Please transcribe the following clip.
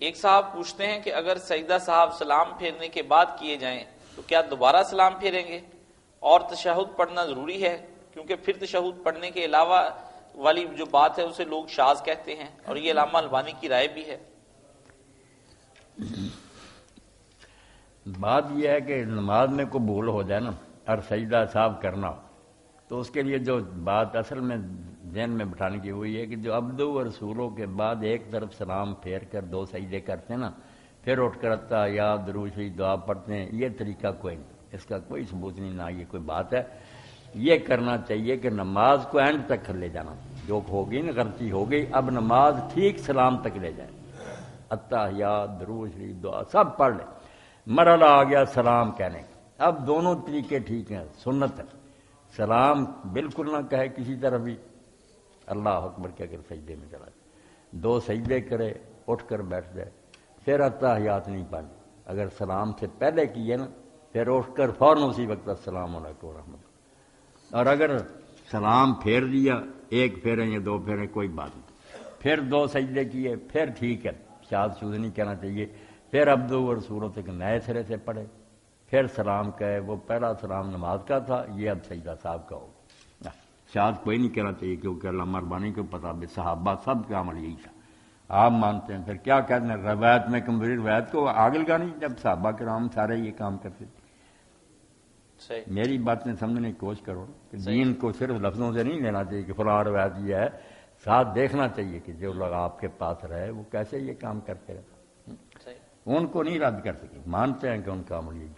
ایک صاحب پوچھتے ہیں کہ اگر سجدہ صاحب سلام پھیرنے کے بعد کیے جائیں تو کیا دوبارہ سلام پھیریں گے؟ اور تشہد پڑھنا ضروری ہے؟ کیونکہ پھر تشہد پڑھنے کے علاوہ والی جو بات ہے اسے لوگ شاذ کہتے ہیں، اور یہ علامہ البانی کی رائے بھی ہے۔ بات یہ ہے کہ نماز میں کوئی بھول ہو جائے نا اور سجدہ صاحب کرنا ہو تو اس کے لیے جو بات اصل میں ذہن میں بٹھانے کی ہوئی ہے کہ جو عبدو و رسولوں کے بعد ایک طرف سلام پھیر کر دو سجدے کرتے ہیں نا، پھر اٹھ کر اتحیات درود شریف دعا پڑھتے ہیں، یہ طریقہ کوئی نہیں، اس کا کوئی ثبوت نہیں، نہ یہ کوئی بات ہے۔ یہ کرنا چاہیے کہ نماز کو اینڈ تک لے جانا، جو ہوگی نا غلطی ہو گئی، اب نماز ٹھیک سلام تک لے جائے، اتحیات درود شریف دعا سب پڑھ لیں، مرحلہ آ گیا سلام کہنے کا، اب دونوں طریقے ٹھیک ہیں، سنت ہے، سلام بالکل نہ کہے کسی طرح بھی، اللہ اکبر کے اگر سجدے میں چلا جائے، دو سجدے کرے، اٹھ کر بیٹھ جائے، پھر اتحیات نہیں پڑھنی، اگر سلام سے پہلے کیے نا پھر اٹھ کر فوراً اسی وقت السلام علیکم ورحمۃ اللہ، اور اگر سلام پھیر دیا، ایک پھیریں یا دو پھیریں کوئی بات نہیں، پھر دو سجدے کیے پھر ٹھیک ہے، شاذ شوذ نہیں کہنا چاہیے، پھر عبدو و رسولوں تک نئے سرے سے پڑھے، پھر سلام کہے، وہ پہلا سلام نماز کا تھا، یہ اب سجدہ صاحب کا ہوگا، شاید کوئی نہیں کہنا چاہیے، کیونکہ علامہ البانی کو پتا بھی صحابہ سب کا عمل یہی تھا، آپ مانتے ہیں پھر کیا کہتے ہیں، روایت میں کمزوری، روایت کو آگے لگانی، جب صحابہ کرام سارے یہ کام کرتے تھے۔ میری باتیں سمجھنے کی کوشش کرو کہ دین کو صرف لفظوں سے نہیں لینا چاہیے کہ فلاں روایت یہ ہے، ساتھ دیکھنا چاہیے کہ جو لوگ آپ کے پاس رہے وہ کیسے یہ کام کرتے رہے، ان کو نہیں رد کر سکے، مانتے ہیں کہ ان کا عمل یہی